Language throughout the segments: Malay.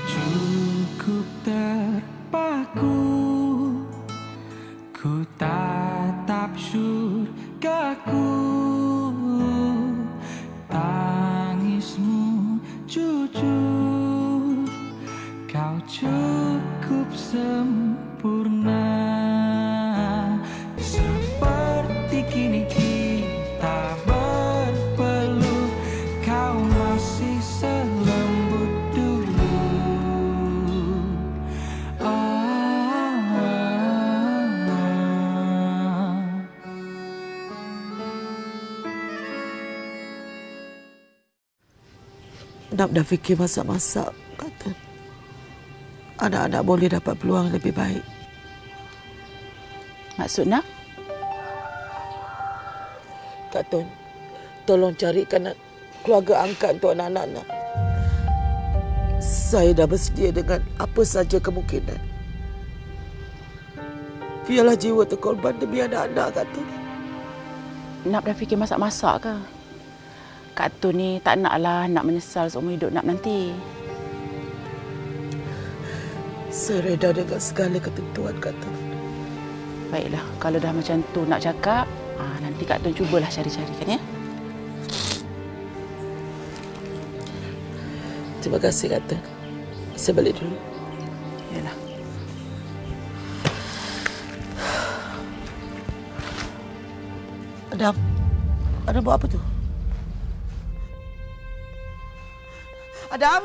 Cukup terpaku, ku tatap surgaku. Tangismu jujur, kau cukup sempurna. Seperti kini kita berpeluh, kau masih selembut dulu. Nak dah fikir masak-masak, kata anak-anak boleh dapat peluang lebih baik. Maksud nak? Kak Tun, tolong carikan keluarga angkat untuk anak-anak nak. Saya dah bersedia dengan apa saja kemungkinan. Biarlah jiwa terkorban demi anak-anak, Kak Tun. Nak dah fikir masak-masak ke? Kak Tun ni tak naklah nak menyesal seumur hidup nak nanti. Saya reda dengan segala ketentuan, Kak Tun. Baiklah, kalau dah macam tu nak cakap, nanti Kak Tun cubalah cari-carikan ya. Terima kasih, Kak Tun. Saya balik dulu. Yalah. Adam buat apa tu? Adam!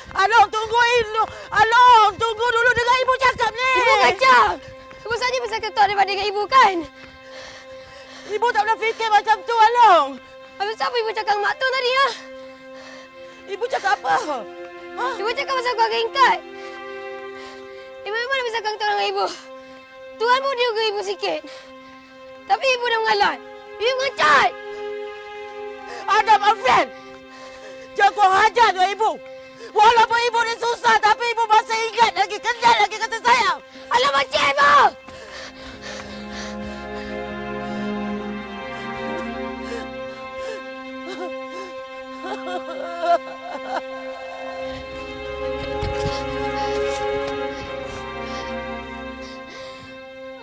Along, tunggu Ibu! Along, tunggu dulu dengar Ibu cakap ni! Ibu kacau! Ibu saja bisa ketua daripada dengan Ibu kan? Ibu tak pernah fikir macam tu, Along! Habis apa Ibu cakap dengan Mak Tun tadi, ha? Ibu cakap apa? Ha? Ibu cakap pasal keluarga Ingkat. Ibu mana bisa ketua dengan Ibu? Tuhan pun juga Ibu sikit. Tapi Ibu dah mengalat. Ibu mengacat! Adam, Alfred! Jangan kau hajar dengan Ibu! Walaupun Ibu ni susah, tapi Ibu masih ingat lagi, kenal lagi kata sayang! Alah, macam Ibu!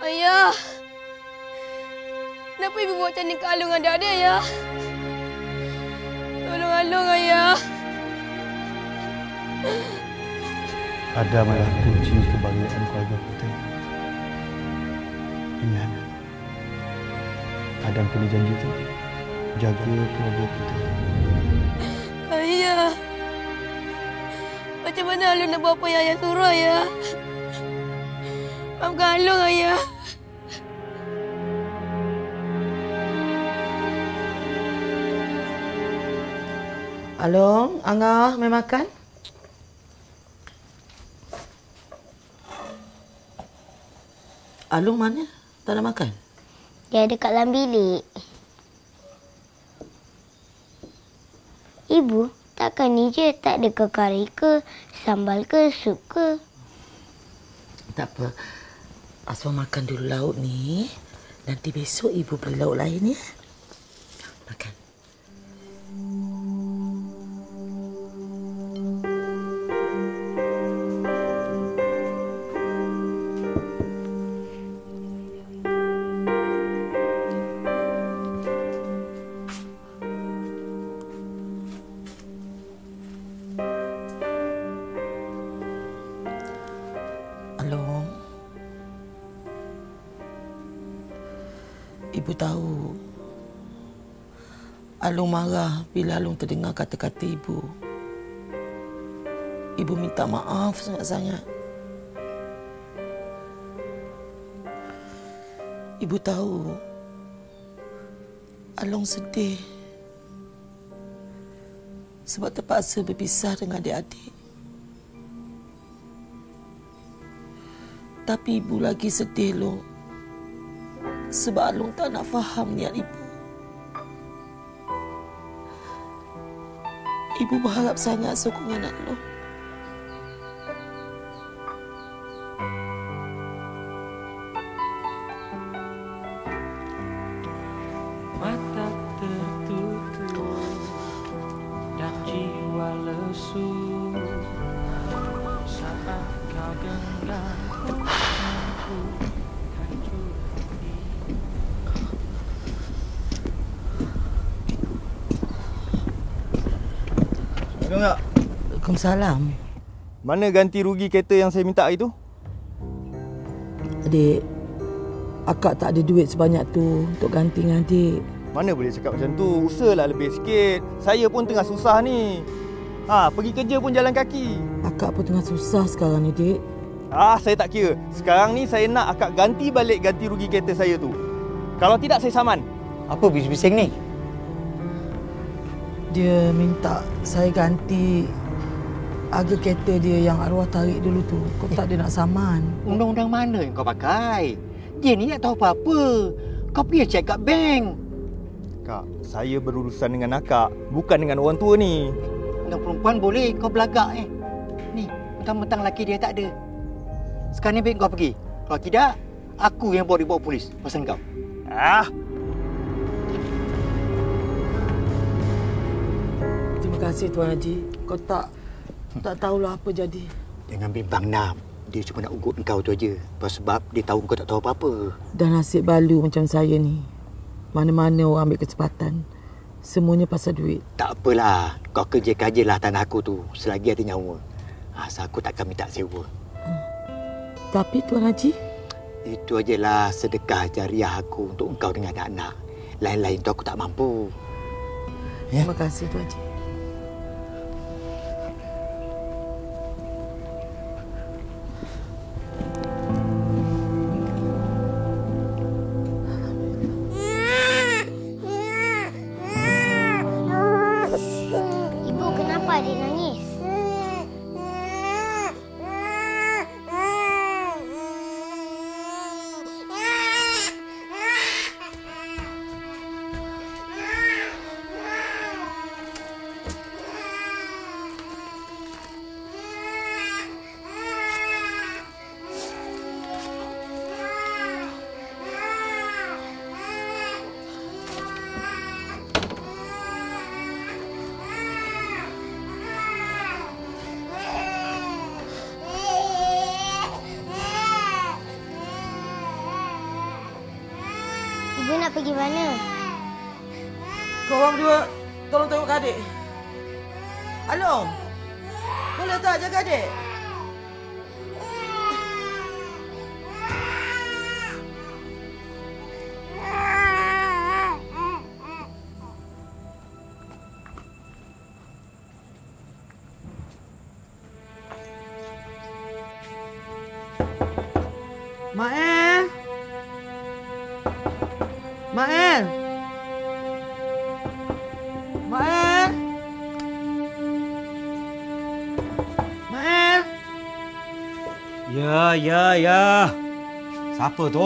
Ayah! Kenapa Ibu buat macam ni ke Alung adik-adik, ya? Tolong Alung, Ayah! Adam adalah kunci kebahagiaan keluarga kita. Ingat, Adam kena janji tu, jaga keluarga kita. Ayah! Macam mana Alung nak buat apa yang Ayah suruh, Ayah? Maafkan Alung, Ayah. Along, Angah, mai makan? Alung mana? Tak nak makan? Dia ada kat dalam bilik. Ibu, takkan ni je tak ada ke kari ke, sambal ke, sup ke? Tak apa. Asma makan dulu lauk ni. Nanti besok Ibu beli lauk lain, ya? Makan. Alung, Ibu tahu Alung marah bila Alung terdengar kata-kata Ibu. Ibu minta maaf sangat-sangat. Ibu tahu Alung sedih sebab terpaksa berpisah dengan adik-adik. Tapi Ibu lagi sedih, Long. Sebab Alung tak nak faham niat Ibu. Ibu berharap sangat sokongan Alung. Mata tertutup dan jiwa Enggak. Waalaikumsalam. Mana ganti rugi kereta yang saya minta hari tu? Adik, akak tak ada duit sebanyak tu untuk ganti dengan adik. Mana boleh cakap macam tu? Usahalah lebih sikit. Saya pun tengah susah ni. Pergi kerja pun jalan kaki. Akak pun tengah susah sekarang ni, Dik. Saya tak kira. Sekarang ni saya nak akak ganti balik ganti rugi kereta saya tu. Kalau tidak, saya saman. Apa bising-bising ni? Dia minta saya ganti harga kereta dia yang arwah tarik dulu tu. Kau tak ada nak saman. Undang-undang mana yang kau pakai? Dia ni tak tahu apa-apa. Kau pergi cek kat bank. Kak, saya berurusan dengan akak, bukan dengan orang tua ni. Dengan perempuan boleh kau belagak Ni, mentang-mentang lelaki dia tak ada. Sekarang ni baik kau pergi. Kalau tidak, aku yang bawa polis pasal kau. Terima kasih Tuan Haji. Kau tak tahulah apa jadi. Jangan bimbang Nam. Dia cuma nak ugut kau tu aja. Sebab dia tahu kau tak tahu apa-apa. Dan nasib balu macam saya ni. Mana-mana orang ambil kesempatan. Semuanya pasal duit. Tak apalah. Kau kerja-kerjalah tanah aku tu. Selagi ada nyawa. Asal aku takkan minta sewa. Tapi Tuan Haji? Itu ajalah sedekah jariah aku untuk engkau dengan anak-anak. Lain-lain tu aku tak mampu. Terima kasih Tuan Haji. Ibu, kenapa adik nangis? Ibu nak pergi mana? Korang berdua tolong tengok adik. Along, boleh tak jaga adik? Mael! Mael! Mael! Mael! Ya. Siapa tu?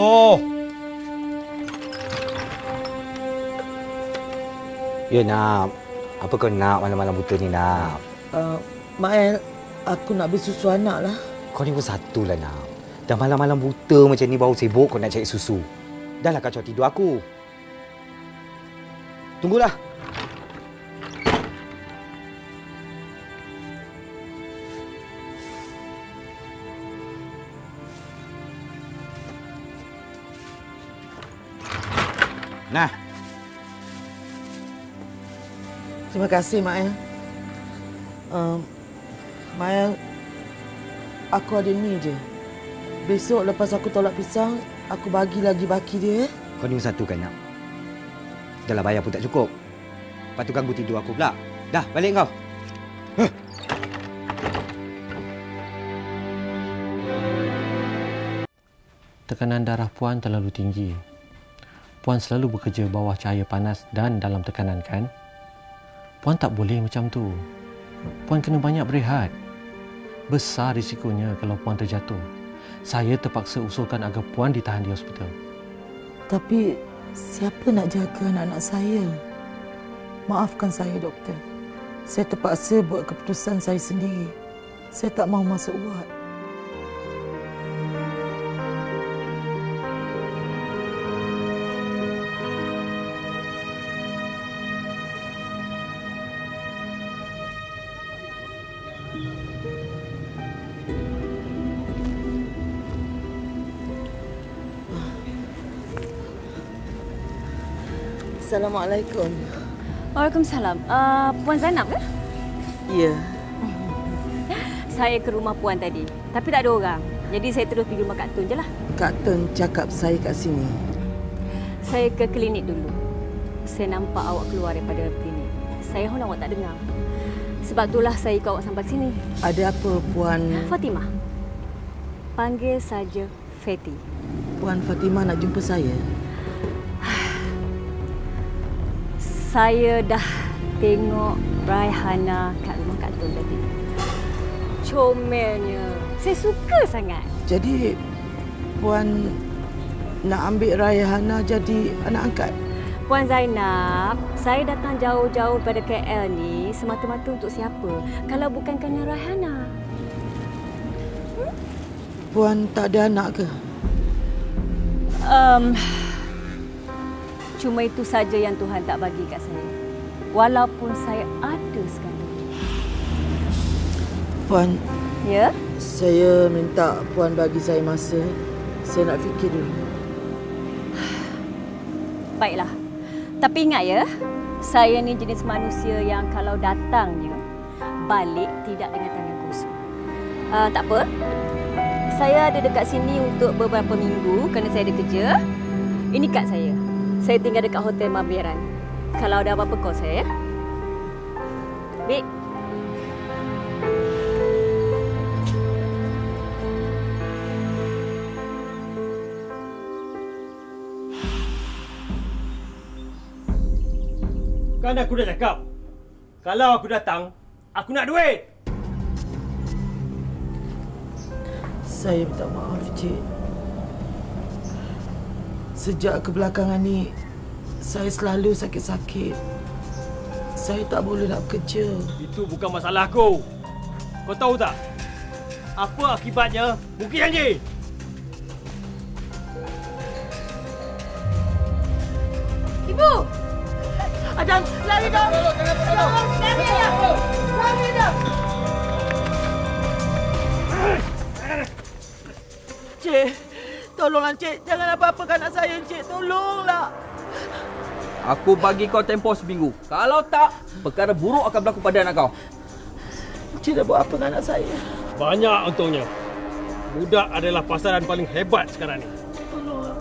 Ya, Nak. Apa kau nak malam-malam buta ni, Nak? Mael, aku nak beli susu anak lah. Kau ni pun satulah, Nak. Dah malam-malam buta macam ni baru sibuk kau nak cari susu. Dah lah kacau tidur aku. Tunggulah. Nah. Terima kasih, Mael. Mael, aku ada ni je. Besok lepas aku tolak pisang, aku bagi lagi baki dia. Kau ni satu kan, Nak? Dah lah bayar pun tak cukup. Lepas tu ganggu tidur aku pula. Dah, balik kau. Tekanan darah Puan terlalu tinggi. Puan selalu bekerja bawah cahaya panas dan dalam tekanan, kan? Puan tak boleh macam tu. Puan kena banyak berehat. Besar risikonya kalau Puan terjatuh. Saya terpaksa usulkan agar Puan ditahan di hospital. Tapi siapa nak jaga anak-anak saya? Maafkan saya, doktor. Saya terpaksa buat keputusan saya sendiri. Saya tak mahu masuk ward. Assalamualaikum. Waalaikumsalam. Puan Zainab ke? Ya. Saya ke rumah Puan tadi, tapi tak ada orang. Jadi saya terus pergi rumah Kak Tun je lah. Kak Tun cakap saya kat sini. Saya ke klinik dulu. Saya nampak awak keluar daripada klinik. Saya pun awak tak dengar. Sebab itulah saya ikut awak sampai sini. Ada apa, Puan? Fatimah. Panggil saja Fatty. Puan Fatimah nak jumpa saya? Saya dah tengok Raihana kat rumah Kak Tun tadi. Comelnya. Saya suka sangat. Jadi, Puan nak ambil Raihana jadi anak angkat? Puan Zainab, saya datang jauh-jauh pada KL ni semata-mata untuk siapa? Kalau bukan kerana Raihana. Puan tak ada anak ke? Cuma itu saja yang Tuhan tak bagi kat saya. Walaupun saya ada sekarang. Puan. Ya? Saya minta Puan bagi saya masa. Saya nak fikir dulu. Baiklah. Tapi ingat ya, saya ni jenis manusia yang kalau datangnya, balik tidak dengan tangan kosong. Tak apa. Saya ada dekat sini untuk beberapa minggu kerana saya ada kerja. Ini kad saya. Saya tinggal dekat Hotel Mabiran. Kalau ada apa-apa call saya ya. Baik. Kan aku dah cakap, kalau aku datang, aku nak duit. Saya minta maaf, Cik. Sejak kebelakangan ni, saya selalu sakit-sakit. Saya tak boleh nak bekerja. Itu bukan masalah aku. Kau tahu tak? Apa akibatnya? Bukit janji. Ibu! Adam, lari dah! Lari dah! Lari dah! Cik, tolonglah Cik. Jangan apa-apakan anak saya, Cik. Tolonglah. Aku bagi kau tempoh seminggu. Kalau tak, perkara buruk akan berlaku pada anak kau. Cik dah buat apa dengan anak saya? Banyak untungnya. Budak adalah pasaran paling hebat sekarang ni. Tolonglah.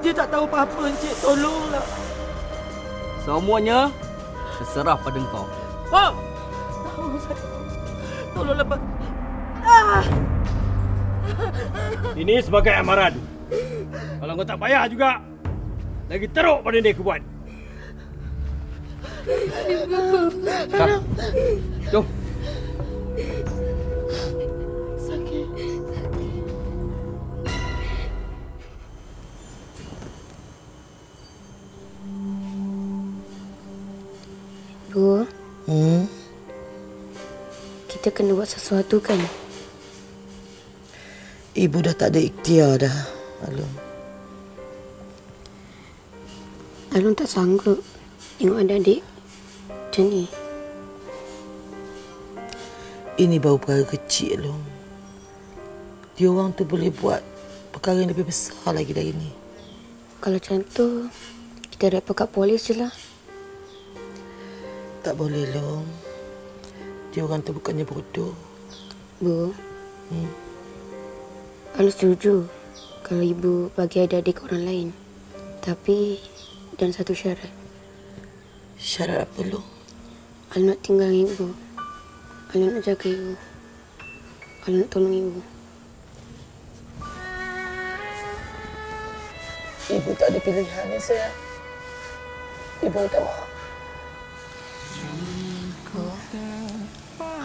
Dia tak tahu apa-apa, Cik. Tolonglah. Semuanya terserah pada kau. Pak! Tolonglah, Pak. Ah! Ini sebagai amaran. Kalau kau tak payah juga, lagi teruk pada dia aku buat. Jom. Sakit. Bu. Kita kena buat sesuatu kan? Ibu dah tak ada ikhtiar dah, Alun. Alun tak sanggup tengok adik-adik macam ni. Ini baru perkara kecil, Alun. Dia orang tu boleh buat perkara yang lebih besar lagi dari ni. Kalau macam tu, kita report kat polis je lah. Tak boleh, Long. Dia orang tu bukannya bodoh. Bu. Alun setuju kalau ibu bagi adik-adik orang lain. Tapi, dan satu syarat. Syarat apa, Long? Alun nak tinggal dengan ibu. Alun nak jaga ibu. Alun nak tolong ibu. Ibu tak ada pilihan, ya, sayang. Ibu minta maaf.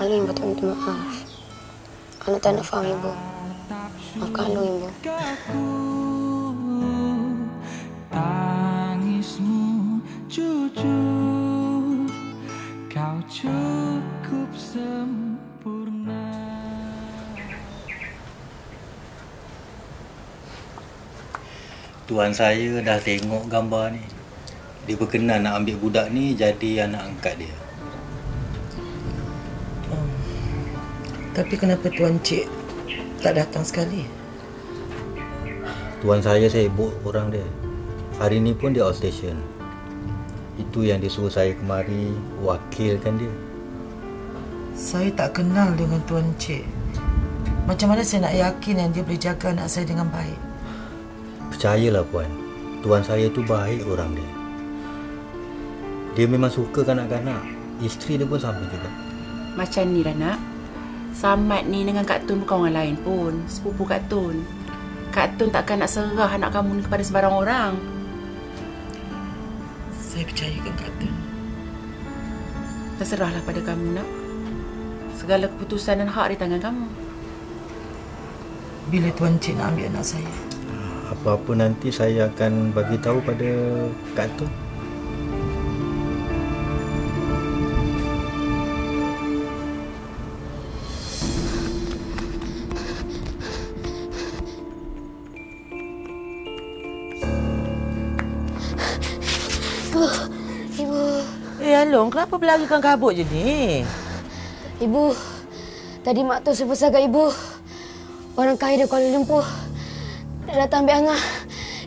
Alun yang patut minta maaf. Alun tak nak faham ibu. Maafkan Alun, ibu. Tangismu jujur, kau cukup sempurna. Tuan saya dah tengok gambar ni. Dia berkenan nak ambil budak ni jadi anak angkat dia. Tapi kenapa Tuan Cik tak datang sekali? Tuan saya sibuk orang dia. Hari ni pun dia outstation. Itu yang dia suruh saya kemari wakilkan dia. Saya tak kenal dengan Tuan Cik. Macam mana saya nak yakin yang dia boleh jaga anak saya dengan baik? Percayalah Puan, tuan saya tu baik orang dia. Dia memang suka kanak-kanak. Isteri dia pun sama juga. Macam ni lah nak. Samad ni dengan Kak Tun bukan orang lain pun. Sepupu Kak Tun. Kak Tun takkan nak serah anak kamu ni kepada sebarang orang. Saya percayakan Kak Tun. Terserahlah pada kamu nak. Segala keputusan dan hak di tangan kamu. Bila Tuan Cik nak ambil anak saya? Apa-apa nanti saya akan bagi tahu pada Kak Tun. Ibu. Along, kenapa berlarikan kabut je ni? Ibu, tadi Mak Tos pesan kat Ibu. Orang kaya di Kuala Lumpur dah datang ambil Angah.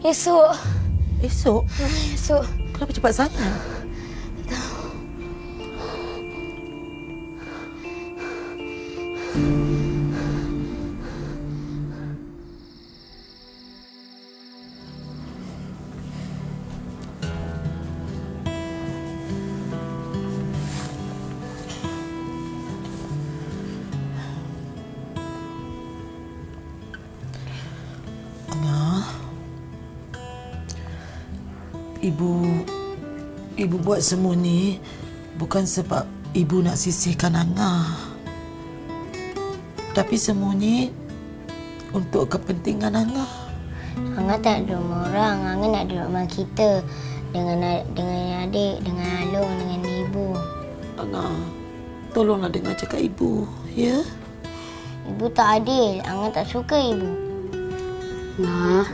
Esok. Esok? Esok. Kenapa cepat sangat? Tak tahu. Ibu buat semua ni bukan sebab ibu nak sisihkan Angah. Tapi semua ni untuk kepentingan Angah. Angah tak ada rumah orang. Angah nak duduk rumah kita. Dengan adik, dengan Along, dengan ibu. Angah, tolonglah dengar cakap ibu, ya? Ibu tak adil. Angah tak suka ibu. Nah,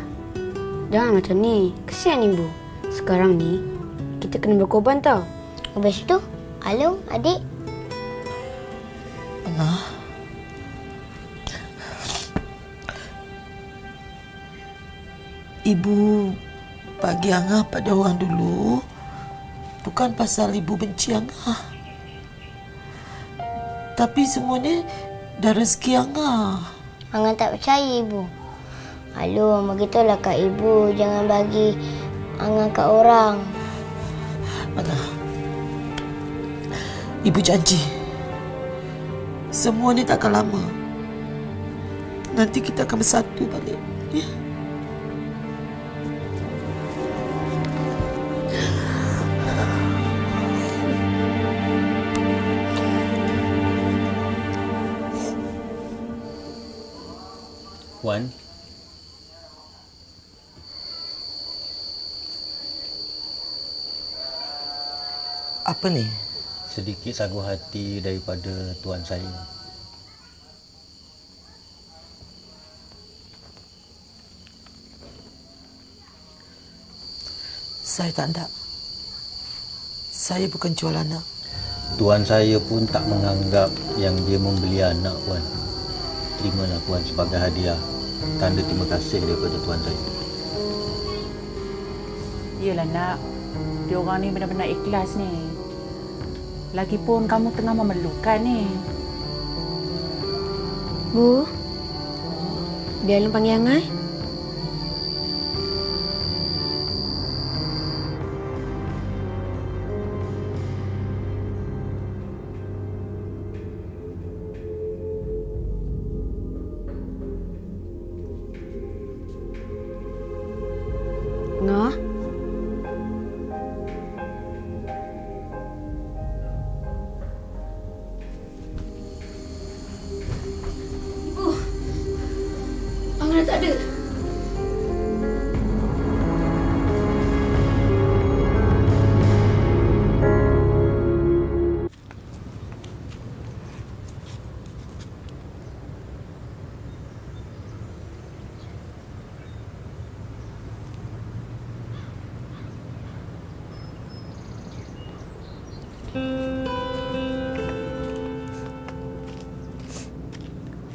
jangan macam ni. Kesian ibu. Sekarang ni, kita kena berkorban tau. Habis tu, Along, adik. Angah. Ibu bagi Angah pada orang dulu bukan pasal ibu benci Angah. Tapi semuanya dah rezeki Angah. Angah tak percaya ibu. Along, begitulah kat ibu. Jangan bagi Angah kat orang. Angah, ibu janji semua ni takkan lama. Nanti kita akan bersatu balik, ya? Puan, apa ni? sedikit sagu hati daripada tuan saya. Saya tak nak. Saya bukan jual anak. Tuan saya pun tak menganggap yang dia membeli anak, Puan. Terimalah Puan sebagai hadiah. Tanda terima kasih daripada tuan saya. Yelah nak. Dia orang ni benar-benar ikhlas ni. Lagipun kamu tengah memerlukan ni. Bu, biar Along panggil Angah. Angah. Angah tak ada.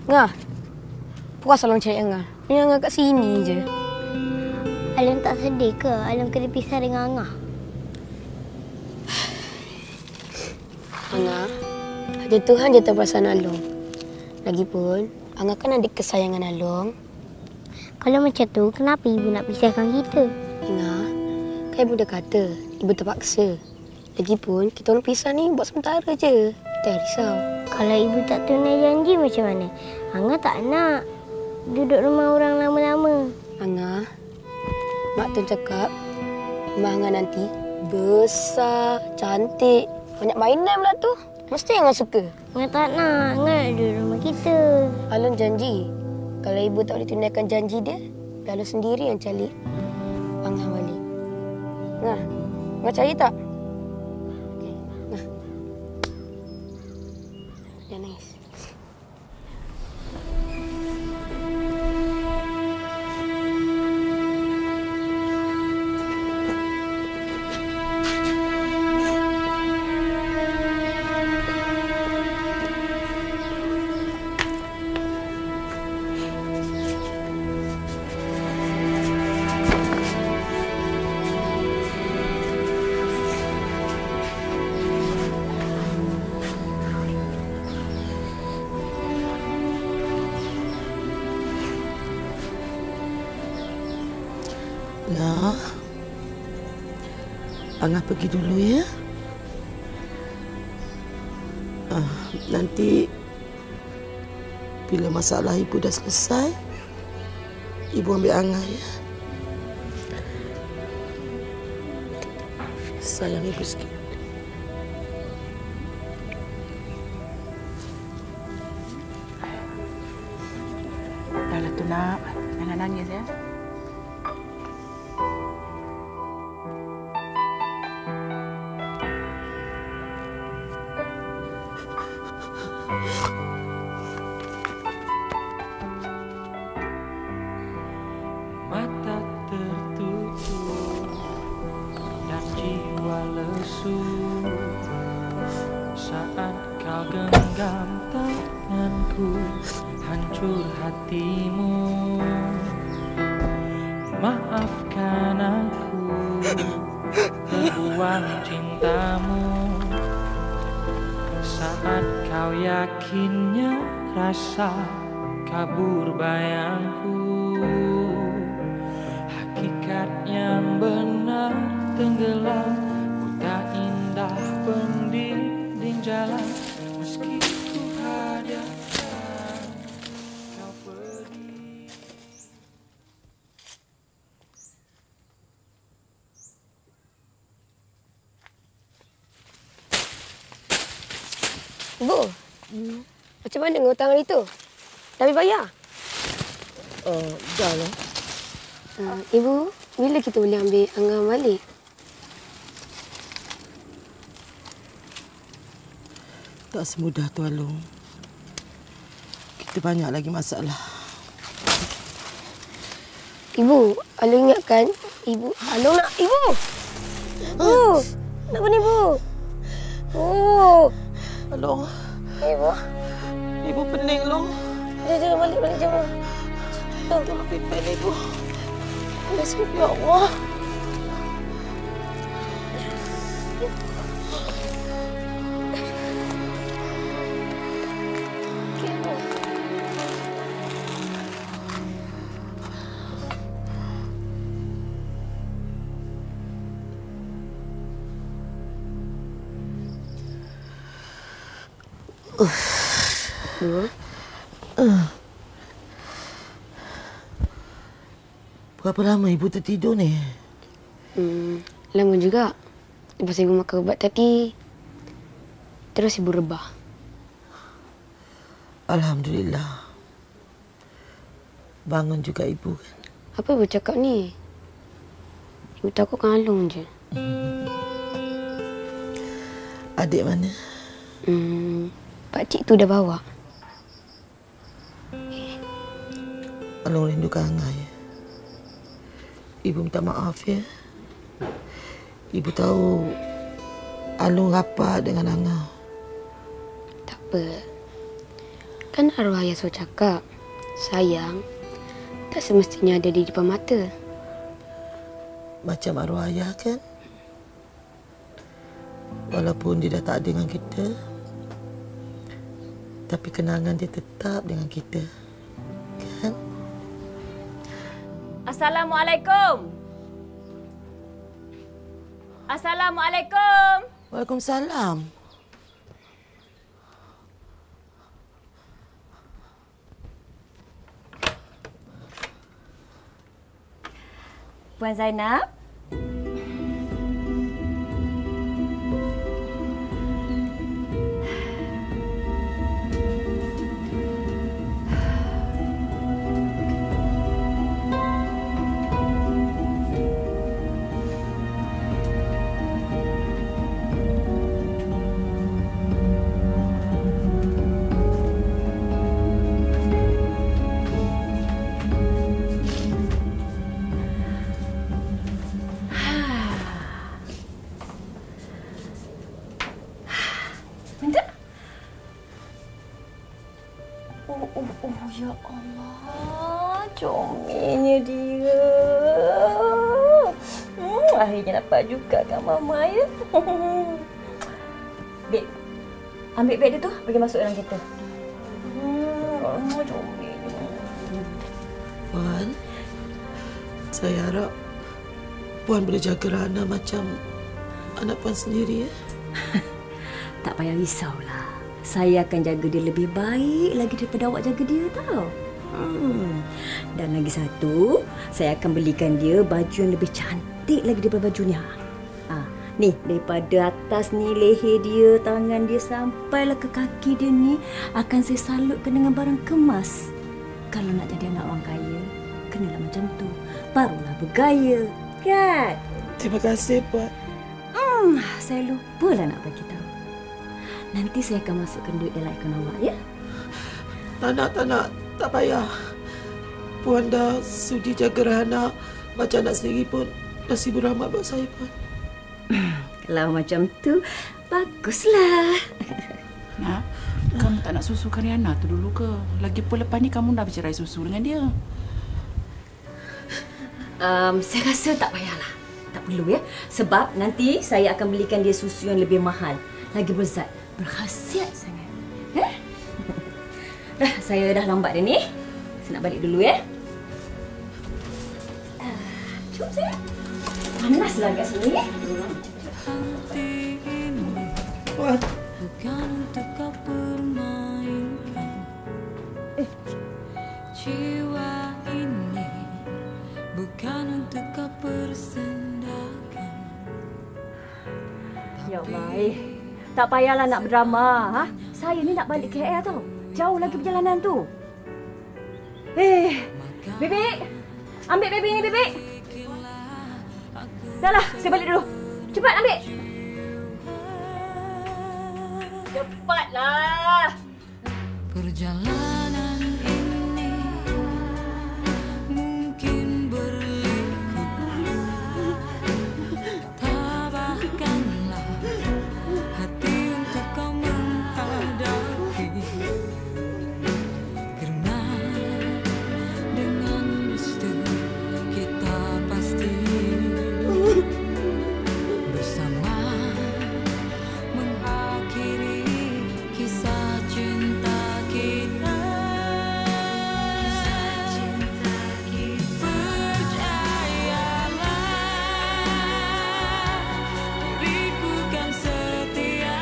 Angah, puas Along cari Angah. Ini Angah kat sini je. Along tak sedih ke? Along kena pisah dengan Angah. Angah, Hati Tuhan je tahu perasaan Along. Lagipun, Angah kan adik kesayangan Along. Kalau macam tu, kenapa ibu nak pisahkan kita? Angah, kan ibu dah kata, ibu terpaksa. Lagipun, kita orang pisah ni buat sementara je. Jangan risau. Kalau ibu tak tunai janji macam mana? Angah tak nak duduk rumah orang lama-lama. Angah, Mak Tun cakap, rumah Angah nanti besar, cantik, banyak mainan pula tu. Mesti Angah suka. Angah tak nak. Angah nak duduk rumah kita. Alun janji, kalau ibu tak boleh tunaikan janji dia, Alun sendiri yang cari Angah balik. Angah, Angah cari tak? Okey, Angah. Jangan nangis. Nah, Angah pergi dulu ya. Nanti bila masalah ibu dah selesai, ibu ambil Angah ya. Sayang ibu sikit. Dahlah tu nak, jangan nangis ya. Mata tertutup dan jiwa lesu saat kau genggam tanganku, hancur hatimu. Maafkan aku terbuang cintamu saat kau yakinnya rasa kabur bayangku. Hakikat yang benar tenggelam, buta indah pendinding jalan. Meski ku hadiahkan kau pergi. Ibu, macam mana dengan hutang hari tu? Dah habis bayar? Dah lah. Ibu, bila kita boleh ambil Angah balik? Tak semudah tu Alung. Kita banyak lagi masalah. Ibu, Alung ingatkan ibu. Alung nak ibu. Ibu, nak apa ni ibu? Oh, Alung. Ibu. Ibu pening Long. Jangan balik jom. Tolong pimpin ibu. Ya Allah. Berapa lama ibu tertidur ni? Lama juga. Lepas ibu makan ubat tadi, terus ibu rebah. Alhamdulillah. Bangun juga ibu kan? Apa ibu cakap ni? Ibu takutkan Alung je. Adik mana? Pakcik tu dah bawa. Alung rindukan Angah ya. Ibu minta maaf ya. Ibu tahu Alung rapat dengan Angah. Tak apa. Kan arwah ayah so cakap, sayang tak semestinya ada di depan mata. Macam arwah ayah kan? Walaupun dia dah tak ada dengan kita, Tapi kenangan dia tetap dengan kita. Kan? Assalamualaikum. Assalamualaikum. Waalaikumsalam. Puan Zainab. Ya Allah, comelnya dia. Akhirnya dapat juga kan Mama ya. Beb, ambil beg dia tu, pergi masuk dalam kereta. Comelnya. Puan, saya harap Puan boleh jaga Rana macam anak Puan sendiri ya. Tak payah risaulah. Saya akan jaga dia lebih baik lagi daripada awak jaga dia tau. Dan lagi satu, saya akan belikan dia baju yang lebih cantik lagi daripada bajunya. Ni, daripada atas ni leher dia, tangan dia sampailah ke kaki dia ni akan saya salutkan dengan barang kemas. Kalau nak jadi anak orang kaya, kenalah macam tu. Barulah bergaya, kan? Terima kasih, Puan. Saya lupalah nak bagi tahu. Nanti saya akan masukkan duit dalam akaun awak, ya? Tak nak. Tak payah. Puan dah sudi jaga Rana macam anak sendiri pun. Nasib rahmat buat saya, Puan. Kalau macam tu, baguslah. Nak, kamu tak nak susukan Riana tu dulu ke? Lagipun lepas ni kamu dah bercerai susu dengan dia. Saya rasa tak payahlah. Tak perlu ya. Sebab nanti saya akan belikan dia susu yang lebih mahal. Lagi berzat. Berkhasiat sangat. Dah, saya dah lambat dah ni. Saya nak balik dulu ya. Jom saya. Panaslah kat sini. Puan. Bukan untuk kau permainkan jiwa ini, bukan untuk kau persendakan. Ya Allah, tak payahlah nak berdrama. Saya ni nak balik KL tau. Jauh lagi perjalanan tu. Bebek. Ambil bebek ni, Bebek. Dahlah, saya balik dulu. Cepat ambil. Cepatlah. Perjalanan ini mungkin berliku. Tabahkanlah hati untuk kau menghadapi. Karena dengan restu kita pasti bersama mengakhiri kisah cinta kita. Percayalah, diriku kan setia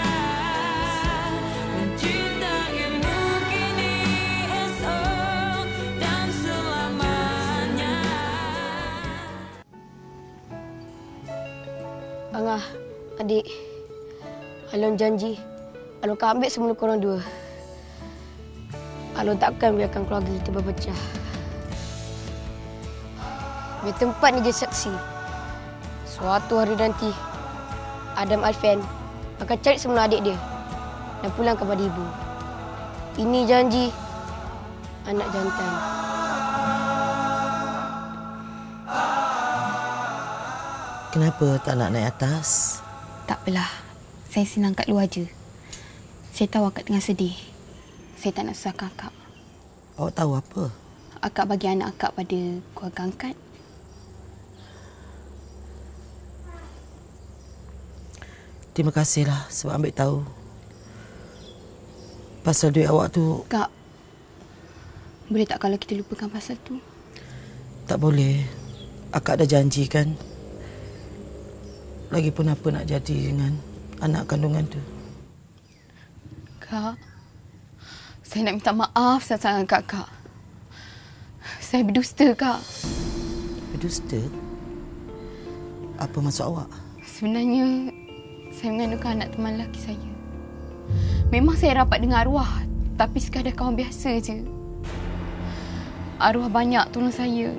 mencintaimu kini, esok dan selamanya. Angah, adik. Alun janji, Alun akan ambil semula korang dua. Alun takkan biarkan keluarga kita berpecah. Biar tempat ni jadi saksi. Suatu hari nanti, Adam Alfian akan cari semula adik dia dan pulang kepada ibu. Ini janji anak jantan. Kenapa tak nak naik atas? Tak apalah. Saya senang kat luar je. Saya tahu akak tengah sedih. Saya tak nak susahkan akak. Awak tahu apa? Akak bagi anak akak pada keluarga angkat. Terima kasihlah sebab ambil tahu. Pasal duit awak tu... Kak, boleh tak kalau kita lupakan pasal tu? Tak boleh. Akak dah janji kan. Lagipun apa nak jadi dengan anak kandungan tu? Kak, saya nak minta maaf sangat-sangat Kak. Saya berdusta, Kak. Berdusta? Apa maksud awak? Sebenarnya, saya mengandungkan anak teman lelaki saya. Memang saya rapat dengan arwah, tapi sekadar kawan biasa je. Arwah banyak tolong saya.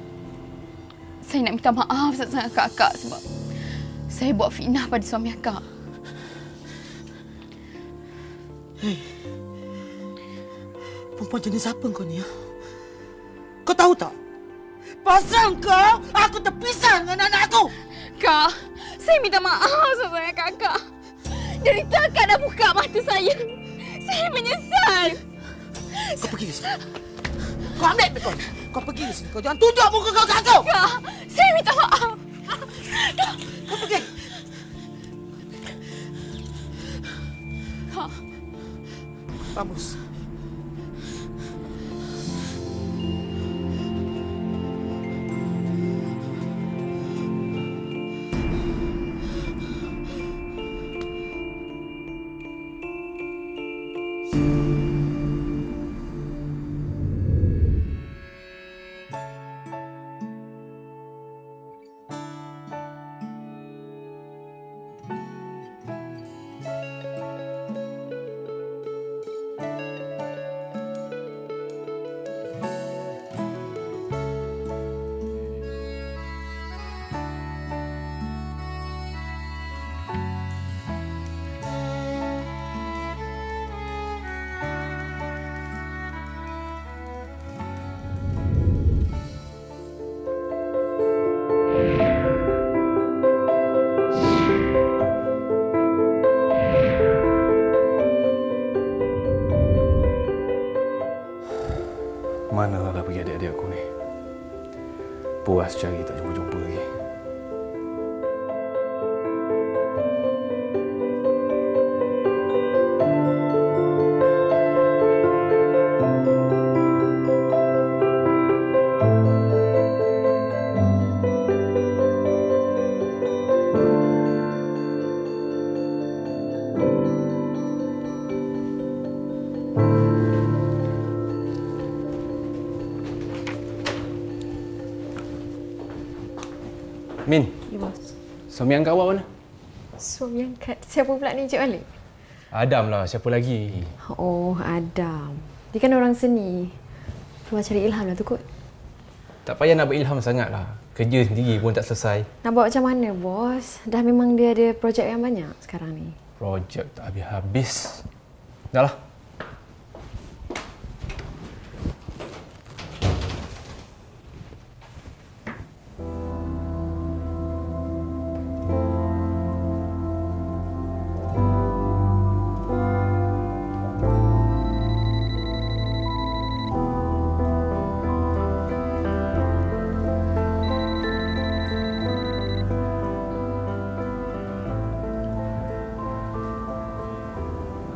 Saya nak minta maaf sangat-sangat Kak sebab saya buat fitnah pada suami akak. Hei, perempuan jenis apa kau ni? Kau tahu tak? Pasal kau, aku terpisah dengan anak aku. Kak, saya minta maaf sama kakak. Dari takkan dah buka mata saya. Saya menyesal. Kau pergi ke sini. Kau ambil beg kau. Kau pergi ke sini. Kau jangan tunjuk muka kau kat aku. Kak, saya minta maaf. Kau pergi. Kak. Bagus. Manalah pergi adik-adik aku ni. Puas cari tak jumpa-jumpa lagi. Min. Ya, bos. Suami angkat awak mana? Suami angkat? Siapa pula ni Encik balik? Adam lah, siapa lagi? Oh, Adam. Dia kan orang seni. Keluar cari ilham lah tu kot. Tak payah nak berilham sangat lah. Kerja sendiri pun tak selesai. Nak buat macam mana, bos? Dah memang dia ada projek yang banyak sekarang ni. Projek tak habis-habis. Dah lah.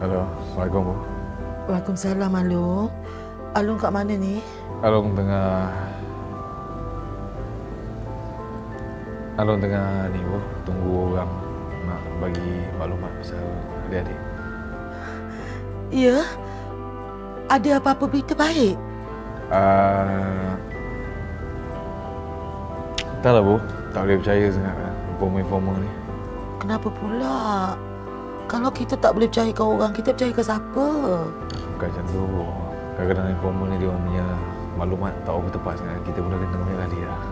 Halo, Assalamualaikum, Bu. Waalaikumsalam, Alung. Alung kat mana ni? Alung tengah ni, Bu. Tunggu orang nak bagi maklumat pasal adik-adik. Ya? Ada apa-apa berita baik? Entahlah, Bu. Tak boleh percaya sangat kan informa-informa ni. Kenapa pula? Kalau kita tak boleh percayakan orang, kita percayakan siapa? Bukan macam tu, Bu. Kadang-kadang informa ni dia orang punya maklumat tak apa tepat sangat. Kita pun dah kena banyak kali lah.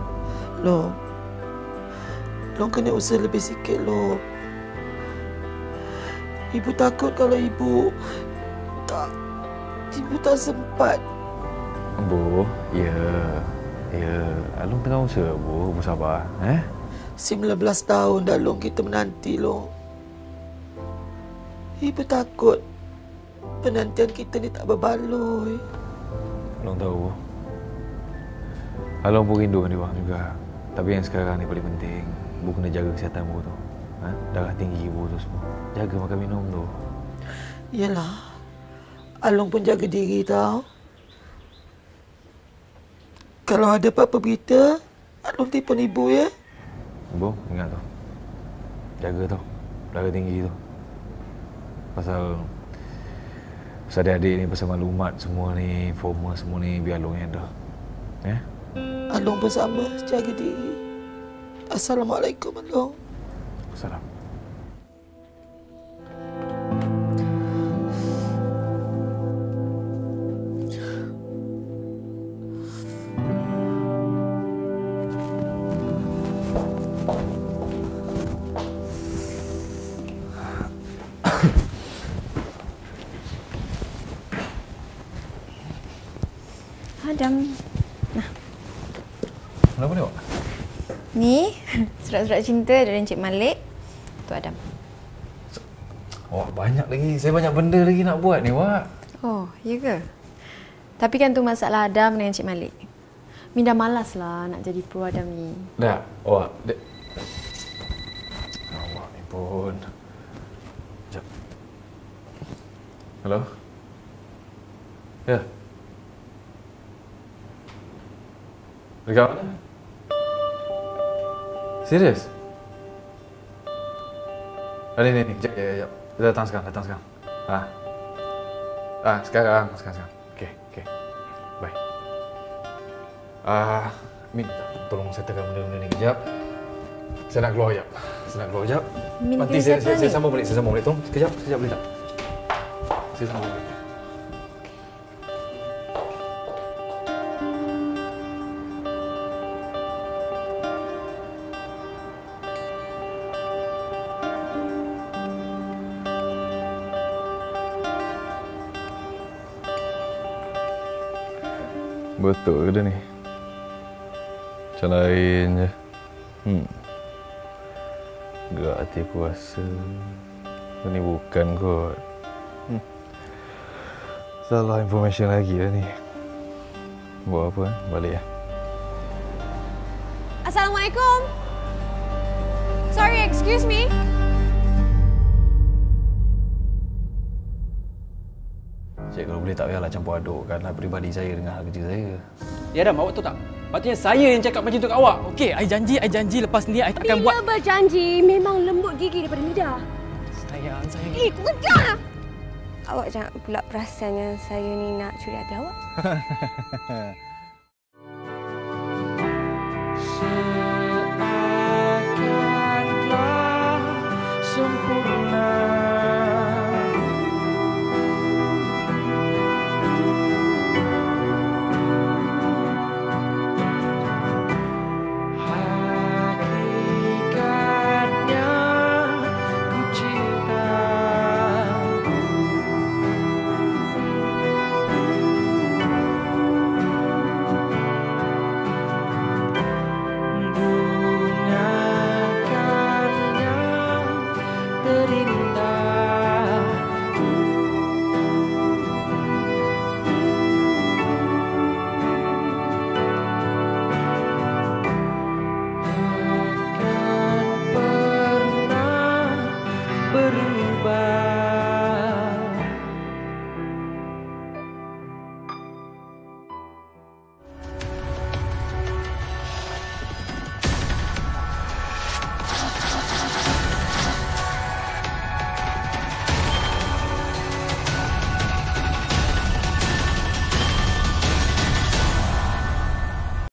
Long kena usaha lebih sikit, Long. Ibu takut kalau ibu tak sempat. Bu, ya. Alung tengah usaha, Bu. Bu sabar. 19 tahun dah, Long, kita menanti, Long. Ibu takut penantian kita ni tak berbaloi. Alung tahu. Alung pun rindukan dia orang juga. Tapi yang sekarang ni paling penting, Bu kena jaga kesihatan Bu tu. Darah tinggi Bu tu semua. Jaga makan minum tu. Yalah. Along pun jaga diri tau. Kalau ada apa-apa berita, Along telefon ibu ya. Ibu, ingat tu. Jaga tu. Darah tinggi tu. Pasal adik-adik ni, pasal maklumat semua ni, formal semua ni, biar Along yang ada. Ya? Along pun sama, jaga diri. Assalamualaikum, Along. Assalam. Adam. Nah. Kenapa ni, Wak? Ni, surat-surat cinta dari Encik Malik. Tu Adam. Wak, banyak lagi. Saya banyak benda lagi nak buat ni, Wak. Oh, ya ke? Tapi kan tu masalah Adam dengan Encik Malik. Mi dah malas lah nak jadi pro Adam ni. Dah, Wak. Wak ni pun. Sekejap. Hello? Ya? Dekat mana? Serius? Ni. Sekejap. Kita datang sekarang. Sekarang. Okey. Bye. Min, tolong settlekan benda-benda ni kejap. Saya nak keluar kejap. Min, nanti saya sambung balik. Tolong sekejap boleh tak? Saya sambung balik. Betul ke dia ni? Macam lain je. Gerak hati aku rasa ni bukan kot. Salah information lagi lah ni. Buat apa? Balik ya. Assalamualaikum. Sorry, excuse me. Cik, kalau boleh tak payahlah campur adukkan peribadi saya dengan hal kerja saya. Ya Adam, awak tahu tak? Patutnya saya yang cakap macam tu kat awak. Okey, I janji lepas ni I takkan buat. Bila berjanji, memang lembut gigi daripada lidah. Sayang. Kau kejar! Awak jangan pula perasan yang saya ni nak curi hati awak. Seakan-akan sempurna. Beri